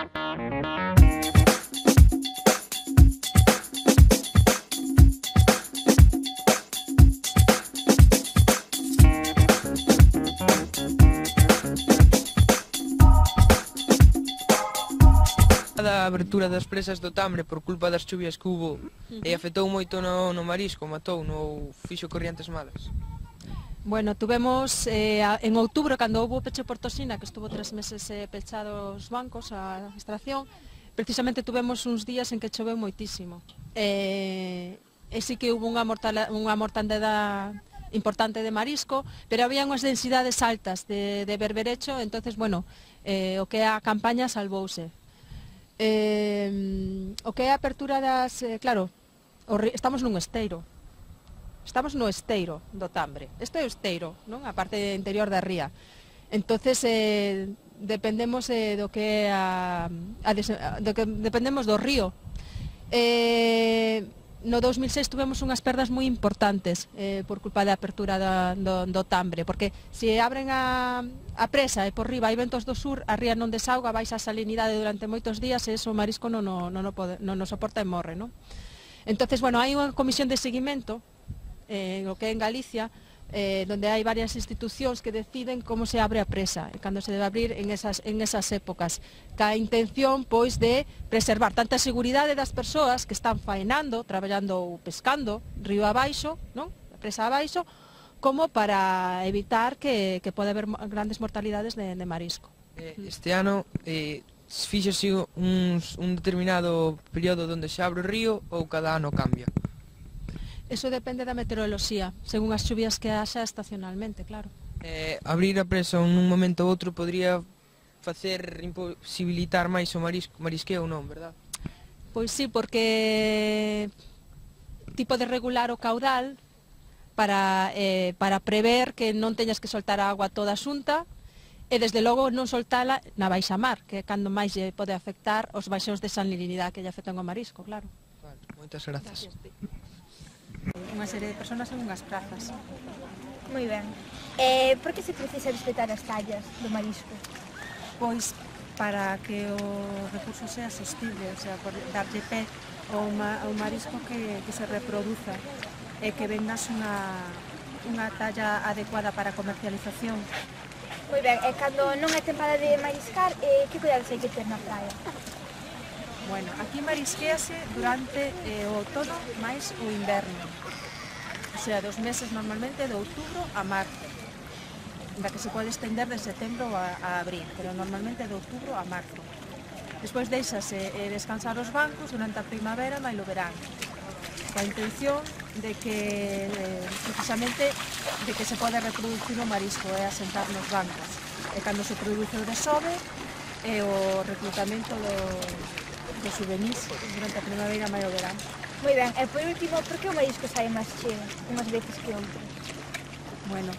A abertura das presas do Tambre por culpa das chuvias que hubo e afectou moito no marisco, matou ou fixo corrientes malas. Bueno, tuvemos en outubro, cando houve o peche por Tosina, que estuvo 3 meses pechados os bancos, a extracción, precisamente tuvemos uns días en que choveu moitísimo. E sí que hubo unha mortandade importante de marisco, pero había unhas densidades altas de berberecho, entonces, bueno, o que é a campaña salvouse. O que é a apertura das... claro, estamos nun esteiro. Estamos no esteiro do Tambre. Isto é o esteiro, non? A parte interior da ría. Entonces, dependemos do que é dependemos do río. No 2006 tuvemos unhas perdas moi importantes por culpa da apertura do Tambre, porque se abren a presa e por riba hai ventos do sur, a ría non desauga, baixa a salinidade durante moitos días e eso o marisco non o soporta e morre, non? Entonces, bueno, hai unha comisión de seguimento o que é en Galicia, donde hai varias institucións que deciden como se abre a presa e cando se debe abrir en esas épocas, ca intención pois de preservar tanta seguridade das persoas que están faenando, traballando ou pescando río abaixo, non? A presa abaixo, como para evitar que pode haber grandes mortalidades de marisco. Este ano fíxose un determinado período onde se abre o río ou cada ano cambia? Eso depende da meteoroloxía, según as chuvias que haxa estacionalmente, claro. Abrir a presa nun momento ou outro podría facer imposibilitar máis o marisqueo ou non, verdad? Pois sí, porque tipo de regular o caudal para prever que non teñas que soltar a agua toda xunta e desde logo non soltala na baixa mar, que é cando máis lle pode afectar os baixóns de salinidade que lle afectan ao marisco, claro. Vale, moitas grazas. Unha serie de personas en unhas prazas. Moi ben. Por que se precisa respetar as tallas do marisco? Pois para que o recurso sea sostible, o sea, por darlle pé ao marisco que se reproduza e que vendas unha talla adecuada para a comercialización. Moi ben, e cando non é tempada de mariscar, que cuidados hai que ter na praia? Bueno, aquí marisquéase durante o outono máis o inverno. O sea, dos meses normalmente de outubro a marzo. Da que se pode estender de setembro a abril, pero normalmente de outubro a marzo. Despois deixase descansar os bancos durante a primavera e o verán. A intención de que, precisamente, de que se pode reproducir o marisco e asentar nos bancos. E cando se produce o desove e o reclutamento dos juvenis durante a primavera e o verán. Moi ben, e por último, por que o marisco sai máis cheo unhas veces que outras? Bueno,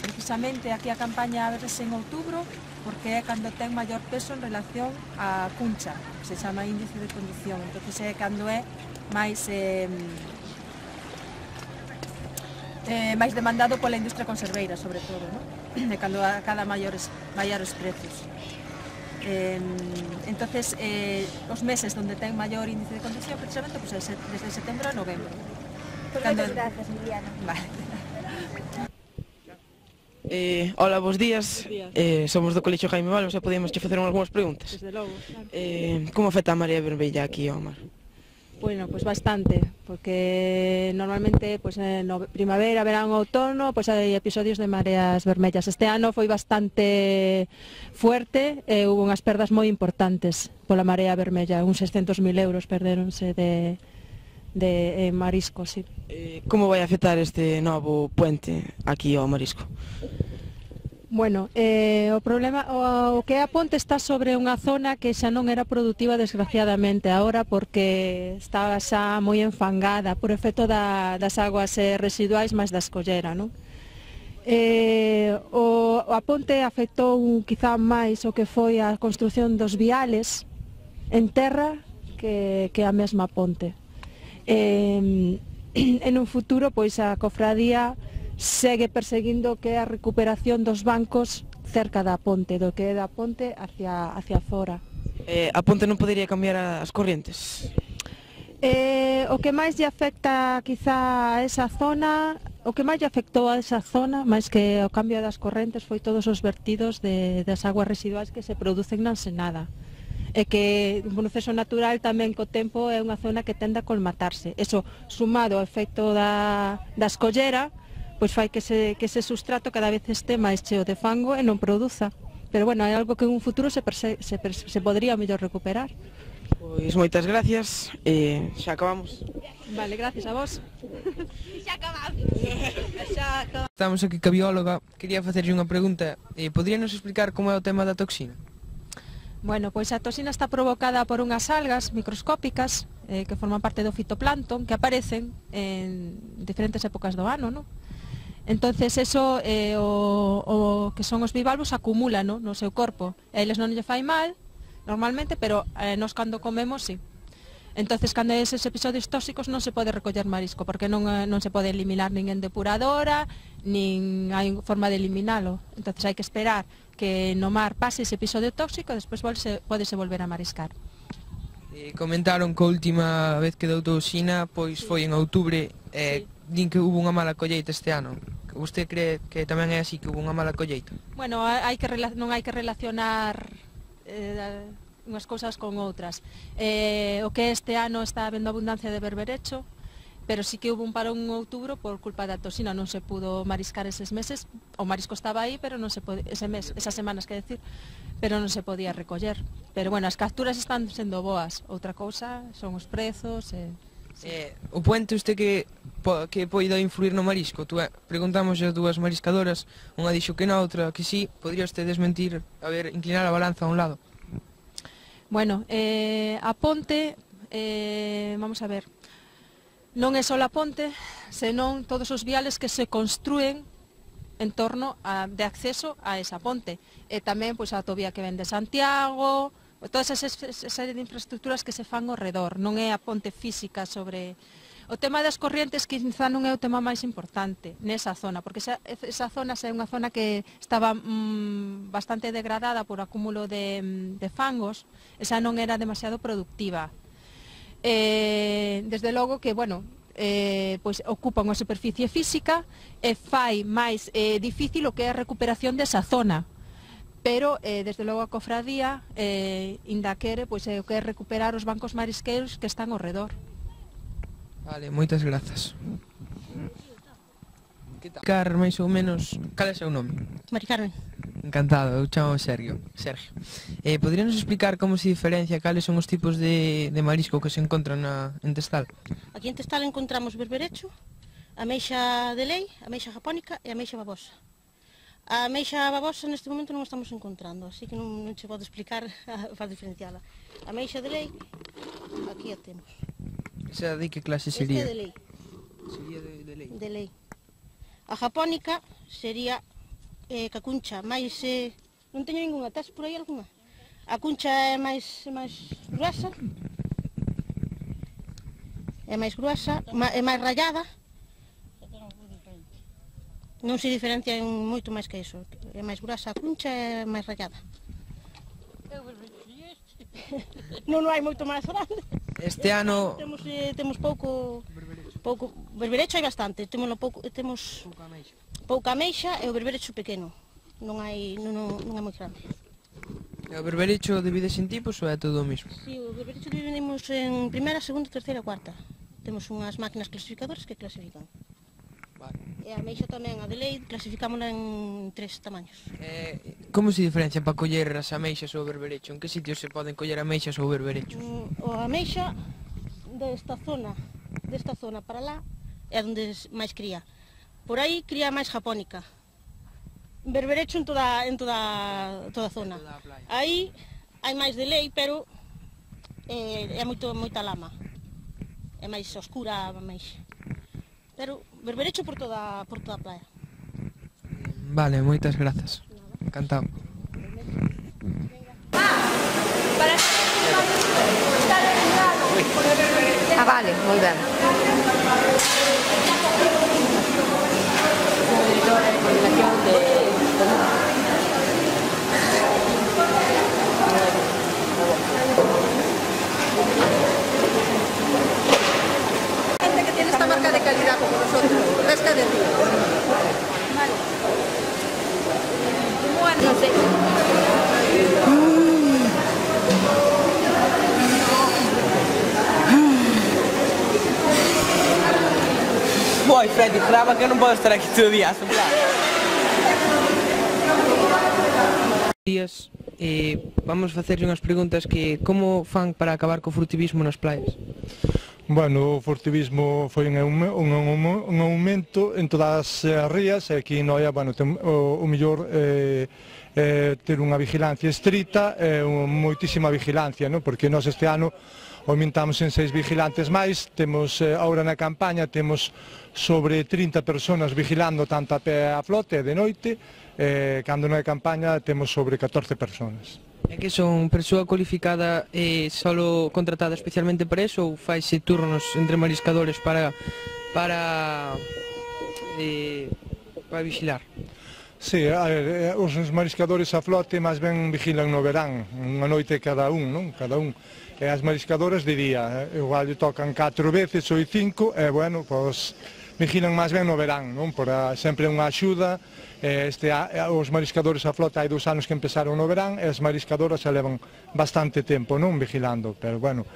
precisamente aquí a campaña ábrese en outubro porque é cando ten maior peso en relación á cuncha, que se chama índice de condición, entonces é cando é máis demandado pola industria conserveira, sobre todo, non? E cando acada maiores precios. Entonces, os meses onde ten maior índice de condición, precisamente, pues, desde setembro a novembro. Pues moitas grazas, Liliana. Vale. Hola, bos días. Somos do Colexio Jaime Balmes e podíamos che facer algunhas preguntas. Desde logo, claro. Como afecta a marea vermella aquí ao mar? Bueno, pues bastante, porque normalmente pues, no primavera, verán, outono, pues hai episodios de mareas vermellas. Este ano foi bastante fuerte e hubo unhas perdas moi importantes pola marea vermella, uns 600.000 euros perdéronse de marisco, sí. Como vai afectar este novo puente aquí ao marisco? Bueno, o problema, o que é a ponte está sobre unha zona que xa non era productiva desgraciadamente agora porque estaba xa moi enfangada por efecto das aguas residuais máis da escollera, non? A ponte afectou quizá máis o que foi a construción dos viales en terra que a mesma ponte. En un futuro, pois a cofradía segue perseguindo que a recuperación dos bancos cerca da ponte, do que é da ponte hacia fora. A ponte non podería cambiar as corrientes? O que máis lle afecta quizá a esa zona, o que máis lle afectou a esa zona, máis que o cambio das correntes, foi todos os vertidos das aguas residuais que se producen na ensenada. E que un proceso natural tamén co tempo é unha zona que tende a colmatarse. Eso, sumado ao efecto da escollera, pois fai que ese sustrato cada vez este máis cheo de fango e non produza. Pero bueno, é algo que en un futuro se podría mellor recuperar. Pois moitas gracias, xa acabamos. Vale, gracias a vos. Estamos aquí ca bióloga, quería facerlle unha pregunta. Podríanos explicar como é o tema da toxina? Bueno, pois a toxina está provocada por unhas algas microscópicas que forman parte do fitoplancton, que aparecen en diferentes épocas do ano, non? Entonces eso o que son os bivalvos acumulan no seu corpo. A eles non lle fai mal, normalmente, pero nós cando comemos, sí. Entonces, cando hai eses episodios tóxicos non se pode recoller marisco, porque non se pode eliminar nin en depuradora, nin hai forma de eliminalo. Entonces hai que esperar que no mar pase ese episodio tóxico e despois podese volver a mariscar. Comentaron que a última vez que deu toxina pois foi en outubro, din que hubo unha mala colleita este ano. Vostede cree que tamén é así, que hubo unha mala colleita? Bueno, non hai que relacionar unhas cousas con outras. O que este ano está habendo abundancia de berberecho, pero sí que hubo un parón en outubro por culpa da toxina, non se pudo mariscar eses meses, o marisco estaba aí, pero non se pode, esas semanas, que decir, pero non se podía recoller. Pero bueno, as capturas están sendo boas, outra cousa son os prezos. O puente usted que poida influir no marisco? Preguntamos as dúas mariscadoras, unha dixo que na outra que sí. Podría usted desmentir, inclinar a balanza a un lado? Bueno, a ponte, vamos a ver, non é só a ponte, senón todos os viales que se construen en torno de acceso a esa ponte. E tamén pois, a autovía que ven de Santiago, todas esas serie de infraestructuras que se fan ao redor, non é a ponte física sobre... O tema das corrientes quizá non é o tema máis importante nesa zona, porque esa zona é unha zona que estaba bastante degradada por acúmulo de fangos, esa non era demasiado productiva. Desde logo que, bueno, pois ocupa unha superficie física e fai máis difícil o que é a recuperación desa zona. Pero, desde logo, a cofradía, inda quere, pois, o que é recuperar os bancos marisqueiros que están ao redor. Vale, moitas grazas. Car, máis ou menos, cal é o seu nome? Mari Carmen. Encantado, eu chamo Sergio. Poderíanos explicar como se diferencia cales son os tipos de marisco que se encontran en Testal? Aquí en Testal encontramos berberecho, ameixa de lei, ameixa japónica e ameixa babosa. A ameixa babosa neste momento non estamos encontrando, así que non che podo explicar para diferenciala. A ameixa de lei, aquí a temos. Esa de que clase sería? Esta é de lei. Sería de lei. De lei. A japónica sería ca cuncha máis... non teño ninguna, tes por aí alguna? A cuncha é máis gruesa. É máis gruesa, é máis rallada. Non se diferencia moito máis que iso. É máis gruesa a cuncha e é máis rallada. Non hai moito máis grande. Este ano... Temos pouco berberecho, hai bastante. Temos pouca ameixa e o berberecho pequeno. Non hai moi grande. E o berberecho divides en tipos ou é todo o mesmo? Si, o berberecho dividimos en primeira, segunda, terceira e cuarta. Temos unhas máquinas clasificadoras que clasifican. E a ameixa tamén, a de lei, clasificámola en 3 tamaños. Como se diferencia para coller as ameixas ou o berberecho? En que sitios se poden coller ameixas ou berberechos? A ameixa desta zona para lá é onde máis cría. Por aí cría máis japónica. Berberecho en toda a zona. Aí hai máis de lei, pero é moita lama. É máis oscura a ameixa. Pero berberecho por toda a playa. Vale, moitas grazas. Encantado. Vale, moi ben. De Costa de Río. Vale. Como é? Non sei. Moi, Freddy, grava que eu non podo estar aquí todo o día a soplar. Días, vamos facerlle unhas preguntas que como fan para acabar co frutivismo nas praias? Bueno, o furtivismo foi un aumento en todas as rías e aquí en Noia, bueno, o mellor ter unha vigilancia estricta e moitísima vigilancia, non? Porque nós este ano aumentamos en 6 vigilantes máis, temos agora na campaña temos sobre 30 personas vigilando tanto a pé a flote de noite, cando non é campaña temos sobre 14 personas. É que son persoa cualificada e solo contratada especialmente para eso ou faise turnos entre mariscadores para vigilar? Sí, os mariscadores a flote máis ben vigilan no verán, unha noite cada un, non? Cada un. E as mariscadoras de día, igual lle tocan 4 veces ou 5, e bueno, pois vigilan máis ben no verán, non? Por sempre unha axuda, os mariscadores a flota hai 2 anos que empezaron no verán e as mariscadoras se levan bastante tempo, non? Vigilando, pero bueno,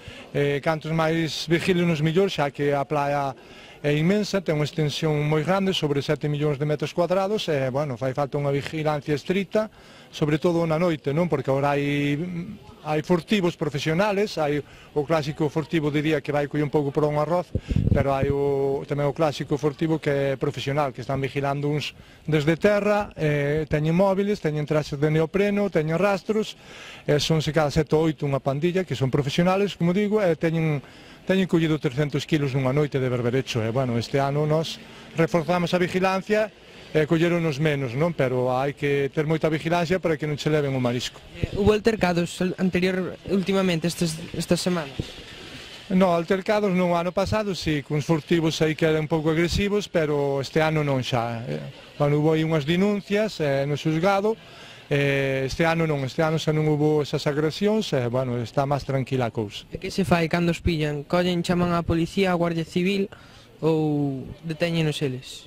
cantos máis vigilen os millor, xa que a playa é inmensa, ten unha extensión moi grande, sobre 7 millóns de metros cuadrados, e, bueno, fai falta unha vigilancia estricta, sobre todo na noite, non? Porque agora hai furtivos profesionales, hai o clásico furtivo de día que vai coller un pouco por un arroz, pero hai tamén o clásico furtivo que é profesional, que están vigilando uns desde terra, teñen móviles, teñen traxes de neopreno, teñen rastros, sonse cada 7 ou 8 unha pandilla, que son profesionales, como digo, e teñen collido 300 kilos nunha noite de berberecho, e, bueno, este ano nós reforzamos a vigilancia, colleronos menos, non? Pero hai que ter moita vigilancia para que non se leven o marisco. Hubo altercados últimamente estas semanas? No, altercados no ano pasado, si, cuns furtivos aí que eran un pouco agresivos, pero este ano non xa. Bueno, hubo aí unhas denuncias no xuzgado, este ano non, xa non hubo esas agresións, bueno, está máis tranquila a cousa. E que se fai cando os pillan? Collen, chaman á policía, á Guardia Civil ou detéñenos eles?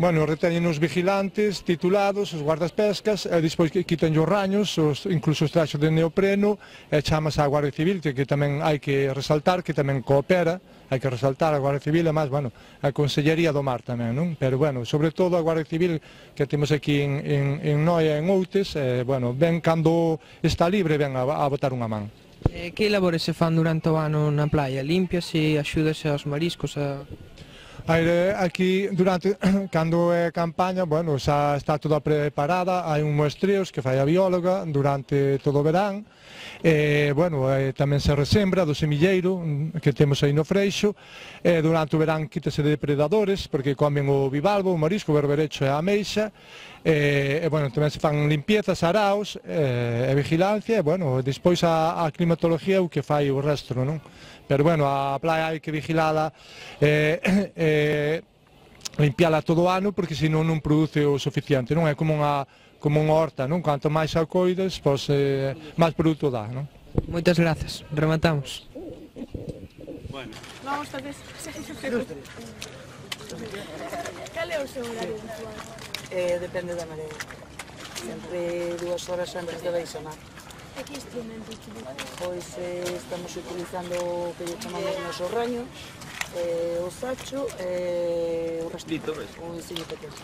Bueno, reteñen os vigilantes titulados, os guardas pescas, e despois quitan os raños, incluso os traxos de neopreno, e chamas á Guardia Civil, que tamén hai que resaltar, que tamén coopera, hai que resaltar a Guardia Civil, e máis, bueno, a Consellería do Mar tamén, non? Pero, bueno, sobre todo a Guardia Civil que temos aquí en Noia, en Outes, bueno, ven cando está libre, ven a botar unha man. Que labores se fan durante o ano na playa? Límpiase, axúdase aos mariscos a... Aquí, cando é campaña, bueno, xa está toda preparada, hai un muestreos que fai a bióloga durante todo o verán, bueno, tamén se resembra do semilleiro que temos aí no Freixo, durante o verán quítase de depredadores, porque comen o bivalvo, o marisco, o berberecho e a ameixa, bueno, tamén se fan limpiezas, araos, e vigilancia, e, bueno, despois a climatología é o que fai o resto, non? Pero, bueno, a playa hai que vigilala, limpiala todo o ano, porque senón non produce o suficiente, non? É como unha horta, non? Canto máis a coides, pois máis produto dá, non? Moitas grazas, rematamos. Bueno. Vamos, tal vez. Cal é o seu horario habitual? Depende da marea. Sempre 2 horas antes de baixamar. E que instrumento utilizan? Pois estamos utilizando o que chamamos noso raño, o sacho e o rastito, o ensiño pequeno.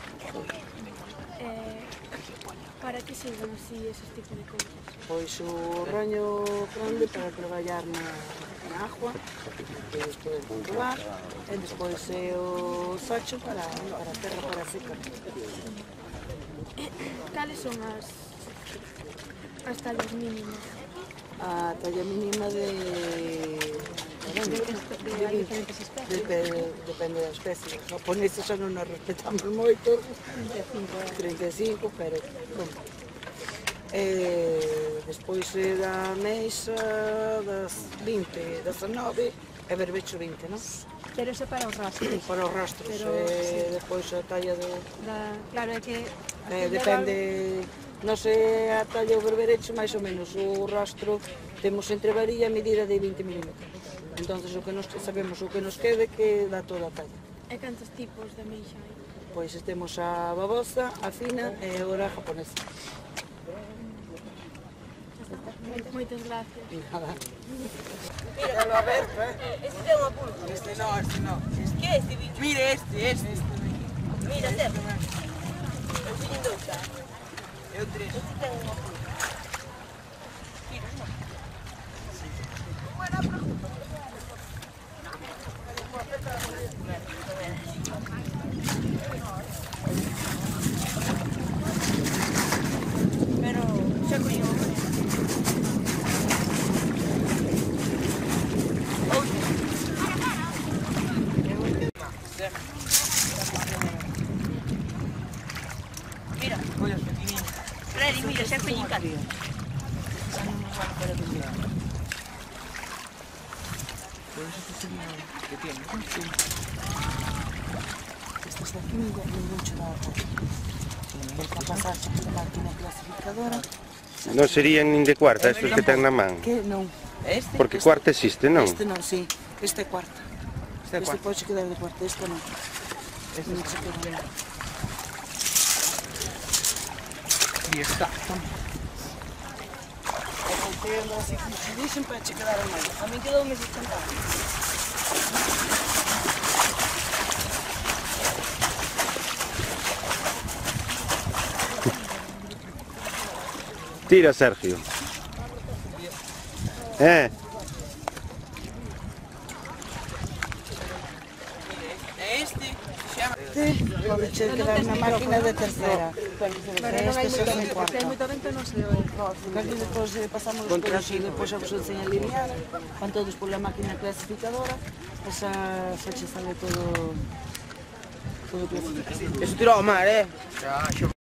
Para que sirven así esos tipos de cousas? Pois o raño grande para traballar na agua, que os poden controlar, e despois o sacho para a terra, para a seca. Cales son as tallas mínimas? A talla mínima depende da especie. Os japoneses xa non nos respetamos moito, 35, pero pronto. Despois da meixa das 20, 19 e berbecho 20, non? Pero iso para os rastros. Para os rastros, despois a talla de... Claro, é que... Depende... Non sei a talla do berberecho, máis ou menos. O rastro temos entre varilla a medida de 20 milímetros. Entón, o que nos sabemos, o que nos quede, que dá toda a talla. E cantos tipos de meixa hai? Despois temos a babosa, a fina e agora a japonesa. Moitas gracias. Nada. Míralo a ver, este ten unha pulpa. Este no. Que este bicho? Mire este. Mira, ten. Eu teño dous, tá? Eu tres. Este ten unha pulpa. Pero xa coño. Mira, Olha, pequenininho. Freddy, mira, xa coño cambio. Que tiene? Estas de aquí non mucho da agua. Para pasarse por a máquina clasificadora. Non serían nin de cuarta estes que ten na man? Que non? Este? Porque cuarta existe, non? Este non, sí. Este é cuarta. Este é Este cuarta. pode quedar de cuarta, este non. Este Non se queda. Y está. Estoy andando así como se dicen para che quedar en medio. A mí quedou me sentado. Tira, Sergio. Este xa Pode che quedar na máquina de terceira. Pero non hai moito vento, porque hai moito vento non se oe. Aquí depois pasamos os coros e depois a vos enseña a linear. Van todos pola máquina clasificadora. Esa se che sale todo clasificado. Eso tirou ao mar, xa